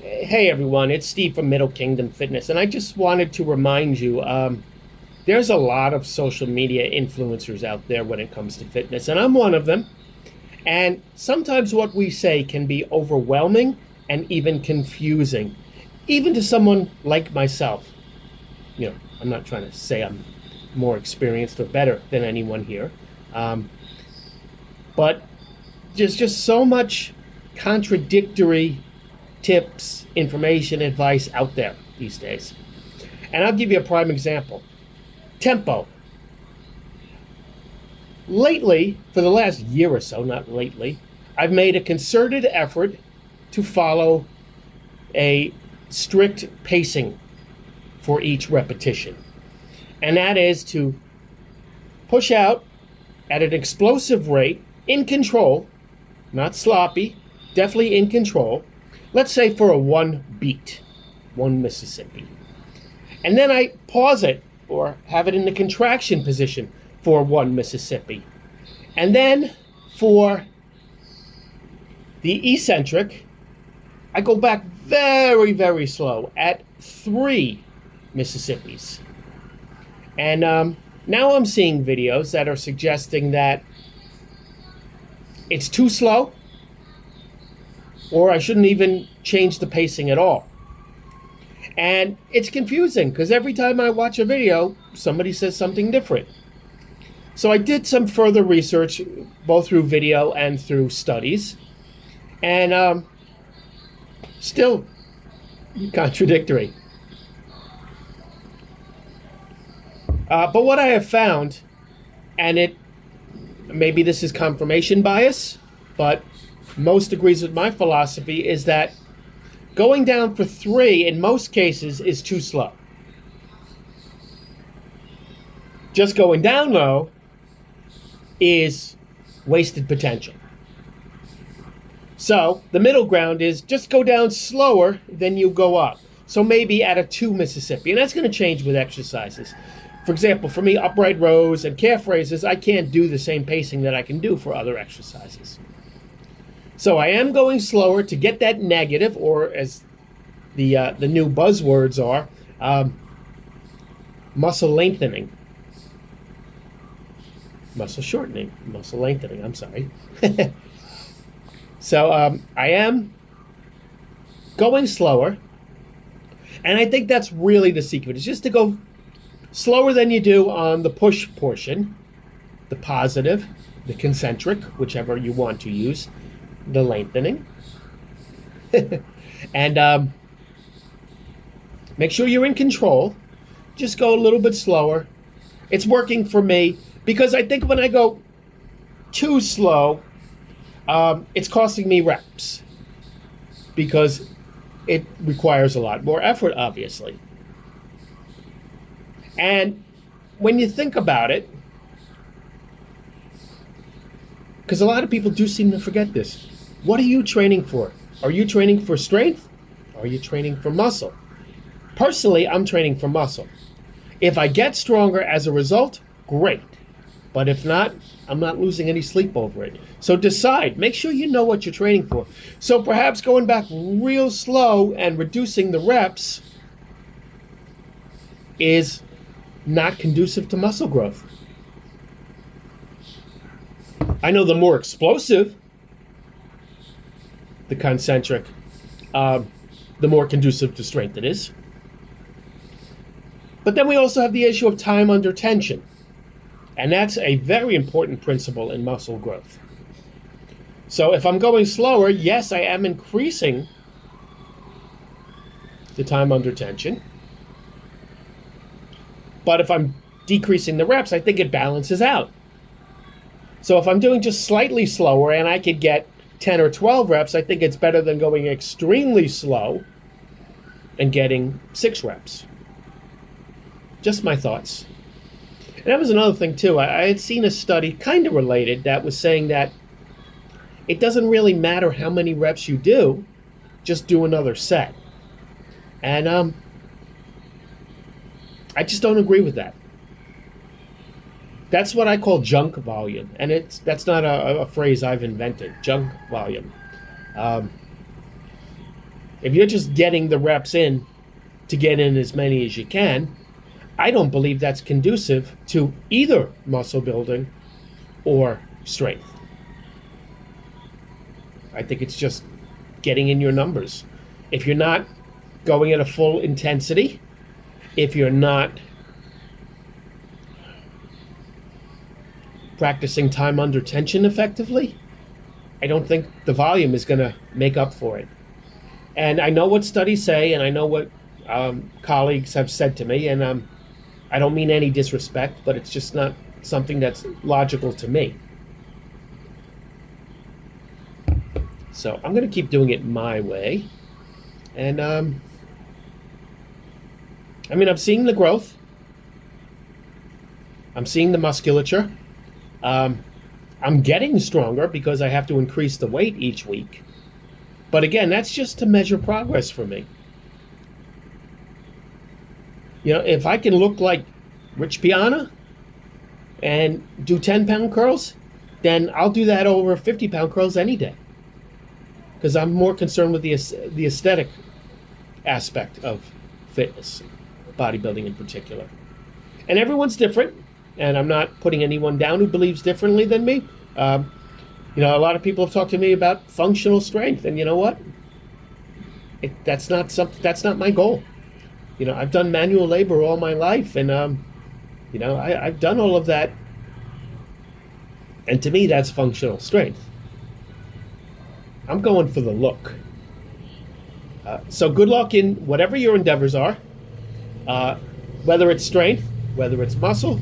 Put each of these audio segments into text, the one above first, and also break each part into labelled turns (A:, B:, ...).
A: Hey everyone, it's Steve from Middle Kingdom Fitness, and I just wanted to remind you there's a lot of social media influencers out there when it comes to fitness, and I'm one of them. And sometimes what we say can be overwhelming and even confusing, even to someone like myself. I'm not trying to say I'm more experienced or better than anyone here, um, but there's just so much contradictory tips, information, advice out there these days. And I'll give you a prime example. Tempo. Lately, for the last year or so, not lately, I've made a concerted effort to follow a strict pacing for each repetition. And that is to push out at an explosive rate, in control, not sloppy, definitely in control. Let's say for a one beat, one Mississippi. And then I pause it or have it in the contraction position for one Mississippi. And then for the eccentric, I go back very, very slow at three Mississippis. And now I'm seeing videos that are suggesting that it's too slow, or I shouldn't even change the pacing at all. And it's confusing because every time I watch a video, somebody says something different. So I did some further research, both through video and through studies, and still contradictory. But what I have found, and maybe this is confirmation bias, but most agrees with my philosophy, is that going down for three in most cases is too slow. Just going down low is wasted potential. So the middle ground is just go down slower than you go up. So maybe at a two Mississippi, and that's going to change with exercises. For example, for me, upright rows and calf raises, I can't do the same pacing that I can do for other exercises. So I am going slower to get that negative, or as the new buzzwords are, muscle lengthening. Muscle shortening, muscle lengthening, I'm sorry. So I am going slower, and I think that's really the secret. It's just to go slower than you do on the push portion, the positive, the concentric, whichever you want to use, the lengthening. And make sure you're in control. Just go a little bit slower. It's working for me because I think when I go too slow, it's costing me reps because it requires a lot more effort, obviously. And when you think about it, because a lot of people do seem to forget this, what are you training for? Are you training for strength? Or are you training for muscle? Personally, I'm training for muscle. If I get stronger as a result, great. But if not, I'm not losing any sleep over it. So decide, make sure you know what you're training for. So perhaps going back real slow and reducing the reps is not conducive to muscle growth. I know the more explosive, the concentric, the more conducive to strength it is. But then we also have the issue of time under tension. And that's a very important principle in muscle growth. So if I'm going slower, yes, I am increasing the time under tension. But if I'm decreasing the reps, I think it balances out. So if I'm doing just slightly slower and I could get 10 or 12 reps, I think it's better than going extremely slow and getting 6 reps. Just my thoughts. And that was another thing too. I had seen a study kind of related that was saying that it doesn't really matter how many reps you do, just do another set. And I just don't agree with that. That's what I call junk volume, and that's not a phrase I've invented. Junk volume. If you're just getting the reps in to get in as many as you can, I don't believe that's conducive to either muscle building or strength. I think it's just getting in your numbers. If you're not going at a full intensity, if you're not practicing time under tension effectively, I don't think the volume is going to make up for it. And I know what studies say, and I know what colleagues have said to me, and I don't mean any disrespect, but it's just not something that's logical to me. So I'm going to keep doing it my way. And I'm seeing the growth. I'm seeing the musculature. I'm getting stronger because I have to increase the weight each week. But again, that's just to measure progress for me. You know, if I can look like Rich Piana and do 10-pound curls, then I'll do that over 50-pound curls any day. Because I'm more concerned with the aesthetic aspect of fitness, bodybuilding in particular. And everyone's different, and I'm not putting anyone down who believes differently than me. A lot of people have talked to me about functional strength, and you know what? That's not my goal. I've done manual labor all my life, and I've done all of that, and to me, that's functional strength. I'm going for the look. So good luck in whatever your endeavors are, whether it's strength, whether it's muscle.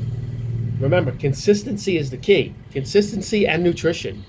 A: Remember, consistency is the key. Consistency and nutrition.